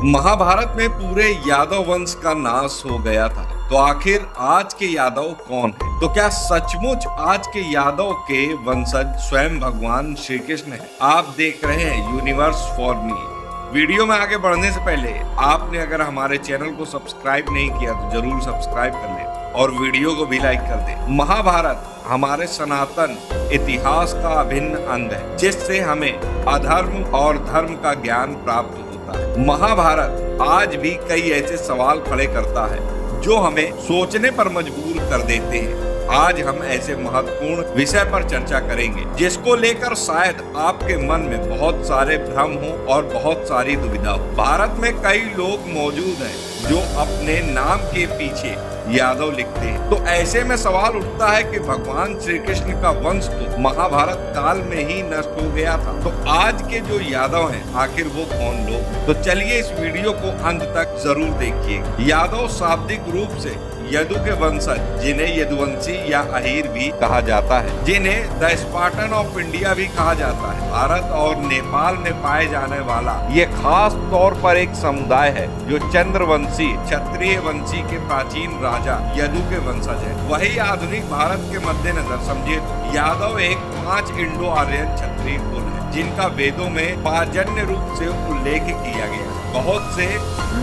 महाभारत में पूरे यादव वंश का नाश हो गया था, तो आखिर आज के यादव कौन है? तो क्या सचमुच आज के यादव के वंशज स्वयं भगवान श्री कृष्ण है? आप देख रहे हैं यूनिवर्स फॉर मी। वीडियो में आगे बढ़ने से पहले आपने अगर हमारे चैनल को सब्सक्राइब नहीं किया तो जरूर सब्सक्राइब कर लें और वीडियो को भी लाइक कर दें। महाभारत हमारे सनातन इतिहास का अभिन्न अंग है, जिससे हमें अधर्म और धर्म का ज्ञान प्राप्त होता है। महाभारत आज भी कई ऐसे सवाल खड़े करता है जो हमें सोचने पर मजबूर कर देते हैं। आज हम ऐसे महत्वपूर्ण विषय पर चर्चा करेंगे जिसको लेकर शायद आपके मन में बहुत सारे भ्रम हो और बहुत सारी दुविधा हो। भारत में कई लोग मौजूद हैं जो अपने नाम के पीछे यादव लिखते हैं, तो ऐसे में सवाल उठता है कि भगवान श्री कृष्ण का वंश तो महाभारत काल में ही नष्ट हो गया था, तो आज के जो यादव हैं आखिर वो कौन लोग? तो चलिए इस वीडियो को अंत तक जरूर देखिए। यादव शाब्दिक रूप से यदु के वंशज, जिन्हें यदुवंशी या अहीर भी कहा जाता है, जिन्हें द स्पार्टन ऑफ इंडिया भी कहा जाता है, भारत और नेपाल में पाए जाने वाला ये खास तौर पर एक समुदाय है जो चंद्रवंशी क्षत्रिय वंशी के प्राचीन राजा यदु के वंशज है। वही आधुनिक भारत के मद्देनजर समझिए तो यादव एक 5 इंडो आर्यन क्षत्रिय कुल है, जिनका वेदों में पाजन्य रूप से उल्लेख किया गया है। बहुत से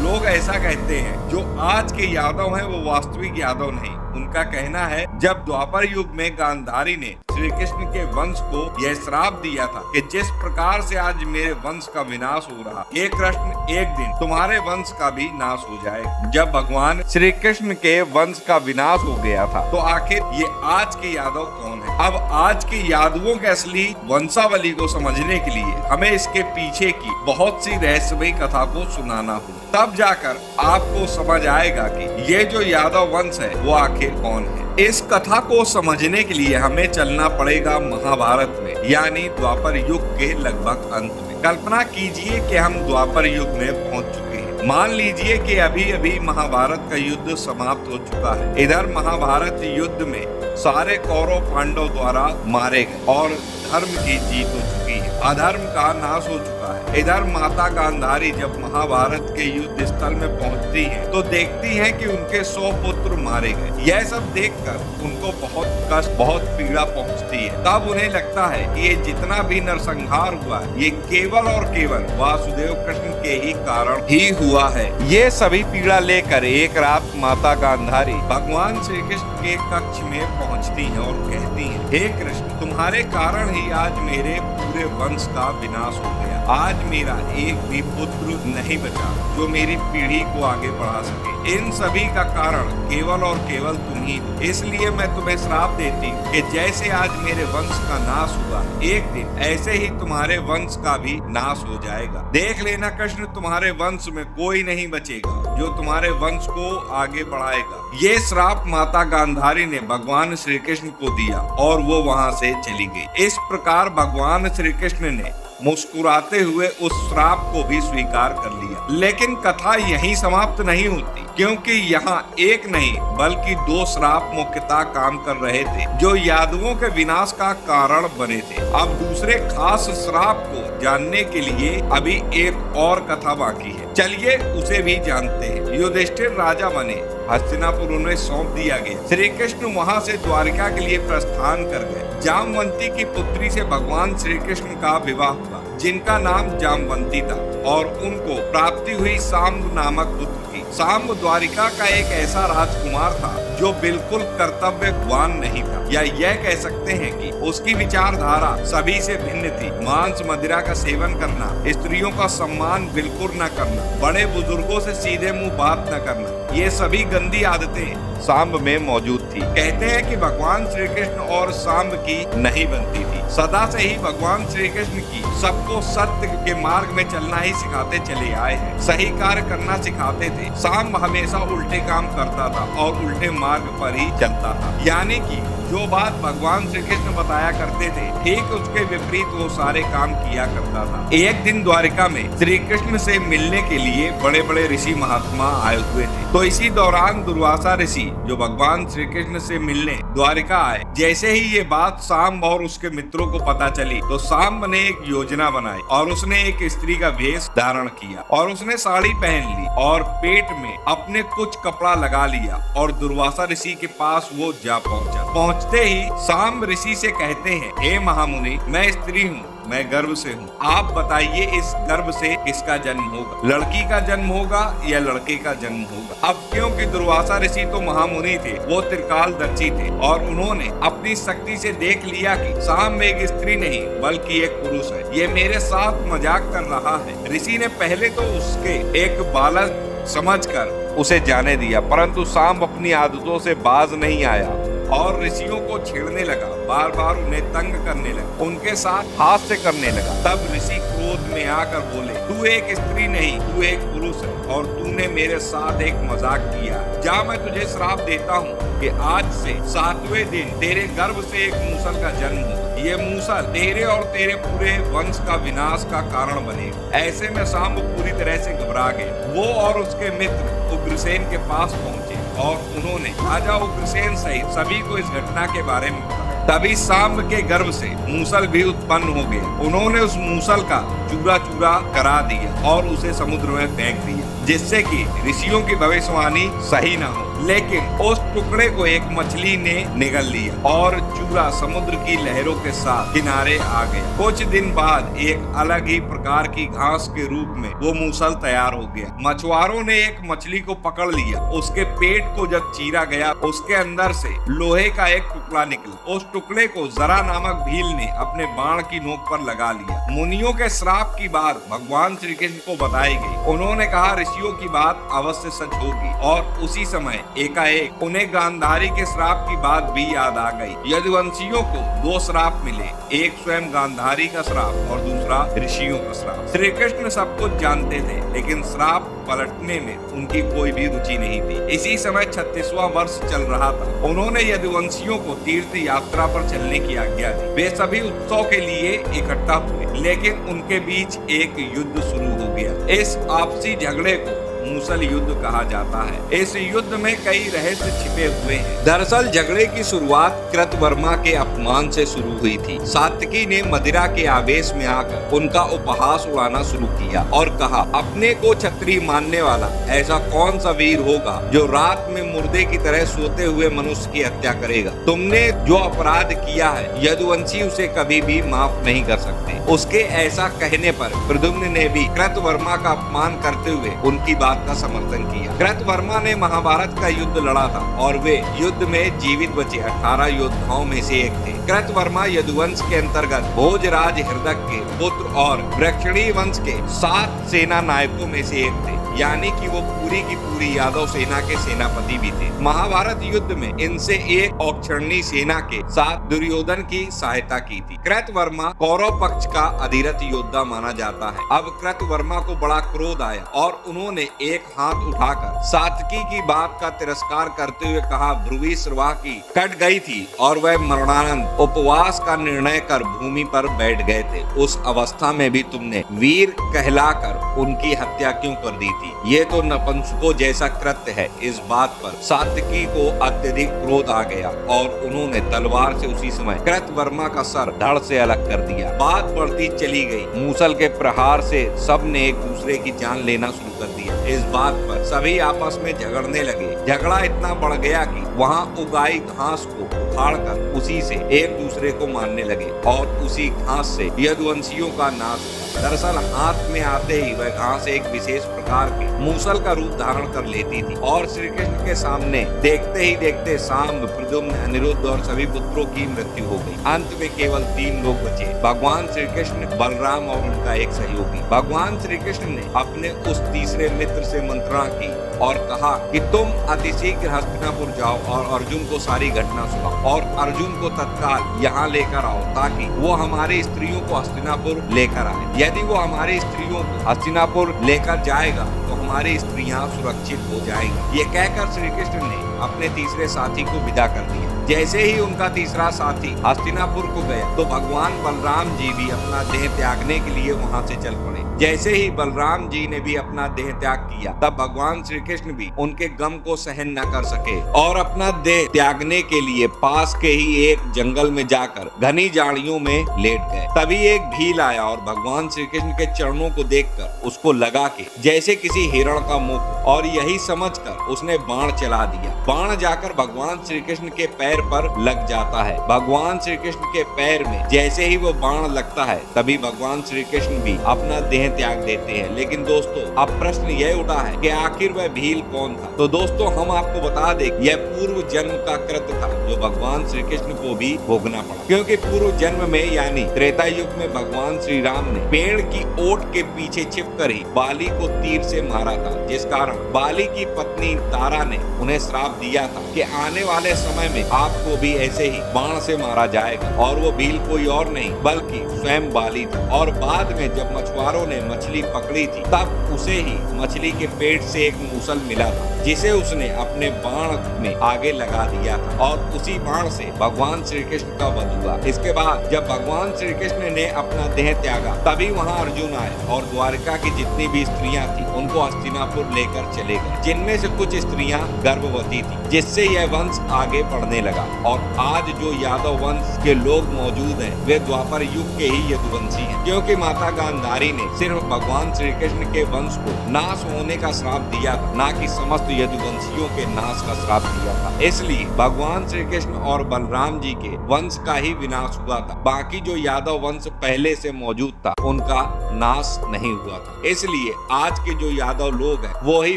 लोग ऐसा कहते हैं जो आज के यादव हैं वो वास्तविक यादव नहीं। उनका कहना है जब द्वापर युग में गांधारी ने श्री कृष्ण के वंश को यह श्राप दिया था कि जिस प्रकार से आज मेरे वंश का विनाश हो रहा, हे कृष्ण एक दिन तुम्हारे वंश का भी नाश हो जाएगा। जब भगवान श्री कृष्ण के वंश का विनाश हो गया था तो आखिर ये आज के यादव कौन है? अब आज के यादवों के असली वंशावली को समझने के लिए हमें इसके पीछे की बहुत सी रहस्यमयी कथा को सुनाना होगा, तब जाकर आपको समझ आएगा कि ये जो यादव वंश है वो आखिर कौन है। इस कथा को समझने के लिए हमें चलना पड़ेगा महाभारत में, यानी द्वापर युग के लगभग अंत में। कल्पना कीजिए कि हम द्वापर युग में पहुंच चुके हैं। मान लीजिए कि अभी अभी महाभारत का युद्ध समाप्त हो चुका है। इधर महाभारत युद्ध में सारे कौरव पांडव द्वारा मारे गए और धर्म की जीत हो चुकी है, अधर्म का नाश हो चुका है। इधर माता गांधारी जब महाभारत के युद्ध स्थल में पहुंचती हैं, तो देखती हैं कि उनके 100 पुत्र मारे गए। यह सब देखकर उनको बहुत कष्ट, बहुत पीड़ा पहुंचती है। तब उन्हें लगता है कि ये जितना भी नरसंहार हुआ है ये केवल और केवल वासुदेव कृष्ण के ही कारण ही हुआ है। ये सभी पीड़ा लेकर एक रात माता गांधारी भगवान श्री कृष्ण के कक्ष में पहुंचती हैं और कहती हैं, हे कृष्ण तुम्हारे कारण ही आज मेरे पूरे वंश का विनाश हो गया। आज मेरा एक भी पुत्र नहीं बचा जो मेरी पीढ़ी को आगे बढ़ा सके। इन सभी का कारण केवल और केवल तुम ही हो। इसलिए मैं तुम्हें श्राप देती हूँ कि जैसे आज मेरे वंश का नाश हुआ, एक दिन ऐसे ही तुम्हारे वंश का भी नाश हो जाएगा। देख लेना कृष्ण, तुम्हारे वंश में कोई नहीं बचेगा जो तुम्हारे वंश को आगे बढ़ाएगा। ये श्राप माता गांधारी ने भगवान श्री कृष्ण को दिया और वो वहाँ से चली गई। इस प्रकार भगवान श्री कृष्ण ने मुस्कुराते हुए उस श्राप को भी स्वीकार कर लिया। लेकिन कथा यहीं समाप्त नहीं होती, क्योंकि यहाँ एक नहीं बल्कि 2 श्राप मुख्यतः काम कर रहे थे जो यादवों के विनाश का कारण बने थे। अब दूसरे खास श्राप को जानने के लिए अभी एक और कथा बाकी है, चलिए उसे भी जानते हैं। युधिष्ठिर राजा बने, हस्तिनापुर उन्हें सौंप दिया गया। श्री कृष्ण वहाँ से द्वारिका के लिए प्रस्थान कर गए। जामवंती की पुत्री से भगवान श्री कृष्ण का विवाह हुआ, जिनका नाम जामवंती था, और उनको प्राप्ति हुई सांब नामक पुत्र की। सांब द्वारिका का एक ऐसा राजकुमार था जो बिल्कुल कर्तव्यवान नहीं था, या यह कह सकते हैं कि उसकी विचारधारा सभी से भिन्न थी। मांस मदिरा का सेवन करना, स्त्रियों का सम्मान बिल्कुल न करना, बड़े बुजुर्गों से सीधे मुंह बात न करना, ये सभी गंदी आदतें सांब में मौजूद थी। कहते हैं कि भगवान श्री कृष्ण और सांब की नहीं बनती थी। सदा से ही भगवान श्री कृष्ण की सबको सत्य के मार्ग में चलना ही सिखाते चले आए हैं, सही कार्य करना सिखाते थे। सांब हमेशा उल्टे काम करता था और उल्टे मार्ग पर ही चलता था, यानी कि जो बात भगवान श्री कृष्ण बताया करते थे ठीक उसके विपरीत वो सारे काम किया करता था। एक दिन द्वारिका में श्री कृष्ण से मिलने के लिए बड़े बड़े ऋषि महात्मा आए हुए थे। तो इसी दौरान दुर्वासा ऋषि जो भगवान श्री कृष्ण से मिलने द्वारिका आए, जैसे ही ये बात सांब और उसके मित्रों को पता चली तो सांब ने एक योजना बनाई और उसने एक स्त्री का वेश धारण किया और उसने साड़ी पहन ली और पेट में अपने कुछ कपड़ा लगा लिया और दुर्वासा ऋषि के पास वो जा पहुंचा। पहुंचते ही सांब ऋषि से कहते हैं, हे महामुनि, मैं स्त्री हूँ, मैं गर्भ से हूँ, आप बताइए इस गर्भ से किसका जन्म होगा, लड़की का जन्म होगा या लड़के का जन्म होगा। अब क्योंकि दुर्वासा ऋषि तो महामुनि थे, वो त्रिकालदर्शी थे और उन्होंने अपनी शक्ति से देख लिया कि सांब एक स्त्री नहीं बल्कि एक पुरुष है, ये मेरे साथ मजाक कर रहा है। ऋषि ने पहले तो उसके एक बालक समझकर उसे जाने दिया, परंतु सांब अपनी आदतों से बाज नहीं आया और ऋषियों को छेड़ने लगा, बार बार उन्हें तंग करने लगा, उनके साथ हास्य करने लगा। तब ऋषि क्रोध में आकर बोले, तू एक स्त्री नहीं, तू एक पुरुष है और तूने मेरे साथ एक मजाक किया। जा, मैं तुझे श्राप देता हूँ कि आज से 7वें दिन तेरे गर्भ से एक मूसल का जन्म हो। ये मूसल तेरे और तेरे पूरे वंश का विनाश का कारण बनेगा। ऐसे में सांब पूरी तरह से घबरा गए। वो और उसके मित्र उग्रसेन के पास पहुंचे और उन्होंने राजा उग्रसेन सहित सभी को इस घटना के बारे में बताया। तभी सांब के गर्भ से मूसल भी उत्पन्न हो गया। उन्होंने उस मूसल का चूरा चूरा करा दिया और उसे समुद्र में फेंक दिया, जिससे कि ऋषियों की भविष्यवाणी सही न हो। लेकिन उस टुकड़े को एक मछली ने निगल लिया और चूरा समुद्र की लहरों के साथ किनारे आ गया। कुछ दिन बाद एक अलग ही प्रकार की घास के रूप में वो मूसल तैयार हो गया। मछुआरों ने एक मछली को पकड़ लिया, उसके पेट को जब चीरा गया उसके अंदर से लोहे का एक टुकड़ा निकला। उस टुकड़े को जरा नामक भील ने अपने बाण की नोक पर लगा लिया। मुनियों के श्राप की बात भगवान श्री कृष्ण को बताई गई। उन्होंने कहा, ऋषियों की बात अवश्य सच होगी। और उसी समय एकाएक उन्हें गांधारी के श्राप की बात भी याद आ गई। यदुवंशियों को 2 श्राप मिले, एक स्वयं गांधारी का श्राप और दूसरा ऋषियों का श्राप। श्री कृष्ण सब कुछ जानते थे, लेकिन श्राप पलटने में उनकी कोई भी रुचि नहीं थी। इसी समय 36वां वर्ष चल रहा था। उन्होंने यदुवंशियों को तीर्थ यात्रा पर चलने की आज्ञा दी। वे सभी उत्सव के लिए इकट्ठा हुए, लेकिन उनके बीच एक युद्ध शुरू हो गया। इस आपसी झगड़े को मूसल युद्ध कहा जाता है। इस युद्ध में कई रहस्य छिपे हुए हैं। दरअसल झगड़े की शुरुआत कृतवर्मा के अपमान से शुरू हुई थी। सात्विकी ने मदिरा के आवेश में आकर उनका उपहास उड़ाना शुरू किया और कहा, अपने को क्षत्रिय मानने वाला ऐसा कौन सा वीर होगा जो रात में मुर्दे की तरह सोते हुए मनुष्य की हत्या करेगा। तुमने जो अपराध किया है यदुवंशी उसे कभी भी माफ नहीं कर सकते। उसके ऐसा कहने पर प्रद्युम्न ने भी कृतवर्मा का अपमान करते हुए उनकी बात का समर्थन किया। कृतवर्मा ने महाभारत का युद्ध लड़ा था और वे युद्ध में जीवित बचे 18 योद्धाओं में से एक थे। कृतवर्मा यदुवंश के अंतर्गत भोजराज हृदक के पुत्र और वृक्षणी वंश के 7 सेना नायकों में से एक थे, यानी कि वो पूरी की पूरी यादव सेना के सेनापति भी थे। महाभारत युद्ध में इनसे एक औक्षणी सेना के साथ दुर्योधन की सहायता की थी। कृतवर्मा कौरव पक्ष का अधिरथ योद्धा माना जाता है। अब कृतवर्मा को बड़ा क्रोध आया और उन्होंने एक हाथ उठाकर सात्विकी की बात का तिरस्कार करते हुए कहा, ध्रुवी श्रवा की कट गई थी और वह मरणानंद उपवास का निर्णय कर भूमि पर बैठ गए थे। उस अवस्था में भी तुमने वीर कहलाकर उनकी हत्या क्यों कर दी थी? ये तो नपुंसकों जैसा कृत्य है। इस बात पर सात्विकी को अत्यधिक क्रोध आ गया और उन्होंने तलवार से उसी समय कृतवर्मा का सर धड़ से अलग कर दिया। बात बढ़ती चली गई। मूसल के प्रहार से सब ने एक दूसरे की जान लेना शुरू कर दिया। इस बात पर सभी आपस में झगड़ने लगे। झगड़ा इतना बढ़ गया कि वहाँ उगाई घास को उखाड़कर उसी से एक दूसरे को मारने लगे और उसी घास से यदुवंशियों का नाश हुआ। दरअसल हाथ में आते ही वह घास एक विशेष प्रकार के मूसल का रूप धारण कर लेती थी और श्री कृष्ण के सामने देखते ही देखते सांब, प्रद्युम्न, अनिरुद्ध और सभी पुत्रों की मृत्यु हो गई। अंत में केवल 3 लोग बचे, भगवान श्री कृष्ण, बलराम और उनका एक सहयोगी। भगवान श्री कृष्ण ने अपने उस तीसरे मित्र से मंत्रणा की और कहा कि तुम अतिशीघ्र हस्तिनापुर जाओ और अर्जुन को सारी घटना सुनाओ और अर्जुन को तत्काल यहाँ लेकर आओ ताकि वो हमारी स्त्रियों को हस्तिनापुर लेकर आए। यदि वो हमारी स्त्रियों को हस्तिनापुर लेकर जाएगा तो हमारी स्त्रियां सुरक्षित हो जाएंगी। ये कहकर श्री कृष्ण ने अपने तीसरे साथी को विदा कर दिया। जैसे ही उनका तीसरा साथी हस्तिनापुर को गया तो भगवान बलराम जी भी अपना देह त्यागने के लिए वहां से चल पड़े। जैसे ही बलराम जी ने भी अपना देह त्याग किया तब भगवान श्री कृष्ण भी उनके गम को सहन न कर सके और अपना देह त्यागने के लिए पास के ही एक जंगल में जाकर घनी झाड़ियों में लेट गए। तभी एक भील आया और भगवान श्री कृष्ण के चरणों को देखकर उसको लगा कि जैसे किसी हिरण का मुख, और यही समझकर उसने बाण चला दिया। बाण जाकर भगवान श्री कृष्ण के पैर पर लग जाता है। भगवान श्री कृष्ण के पैर में जैसे ही वो बाण लगता है तभी भगवान श्री कृष्ण भी अपना देह त्याग देते हैं। लेकिन दोस्तों अब प्रश्न यह उठा है कि आखिर वह भील कौन था। तो दोस्तों हम आपको बता दें यह पूर्व जन्म का कृत्य था जो भगवान श्री कृष्ण को भी भोगना पड़ा, क्योंकि पूर्व जन्म में यानी त्रेता युग में भगवान श्री राम ने पेड़ की ओट के पीछे छिपकर ही बाली को तीर से मारा था, जिस कारण बाली की पत्नी तारा ने उन्हें श्राप दिया था कि आने वाले समय में आपको भी ऐसे ही बाण से मारा जाएगा। और वो भील कोई और नहीं बल्कि स्वयं बाली था। और बाद में जब मछुआरों ने मछली पकड़ी थी तब उसे ही मछली के पेट से एक मूसल मिला था जिसे उसने अपने बाण में आगे लगा दिया था और उसी बाण से भगवान श्री कृष्ण का वध हुआ। इसके बाद जब भगवान श्री कृष्ण ने अपना देह त्यागा तभी वहां अर्जुन आए और द्वारिका की जितनी भी स्त्रियां थी उनको हस्तिनापुर लेकर चले गए, जिनमें से कुछ स्त्रियां गर्भवती थी, जिससे यह वंश आगे बढ़ने लगा। और आज जो यादव वंश के लोग मौजूद हैं वे द्वापर युग के ही यदुवंशी हैं, क्योंकि माता गांधारी ने सिर्फ भगवान श्री कृष्ण के वंश को नाश होने का श्राप दिया था, ना कि समस्त यदुवंशियों के नाश का श्राप दिया था। इसलिए भगवान श्री कृष्ण और बलराम जी के वंश का ही विनाश हुआ था। बाकी जो यादव वंश पहले से मौजूद था उनका नाश नहीं हुआ था। इसलिए आज के जो यादव लोग हैं वो ही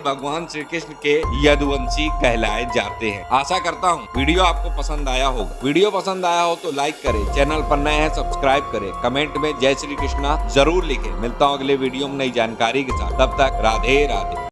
भगवान श्री कृष्ण के यदुवंशी कहलाए जाते हैं। आशा करता हूँ वीडियो आपको पसंद आया होगा। वीडियो पसंद आया हो तो लाइक करें, चैनल पर नए हैं सब्सक्राइब करें, कमेंट में जय श्री कृष्णा जरूर लिखें। मिलता हूँ अगले वीडियो में नई जानकारी के साथ, तब तक राधे राधे।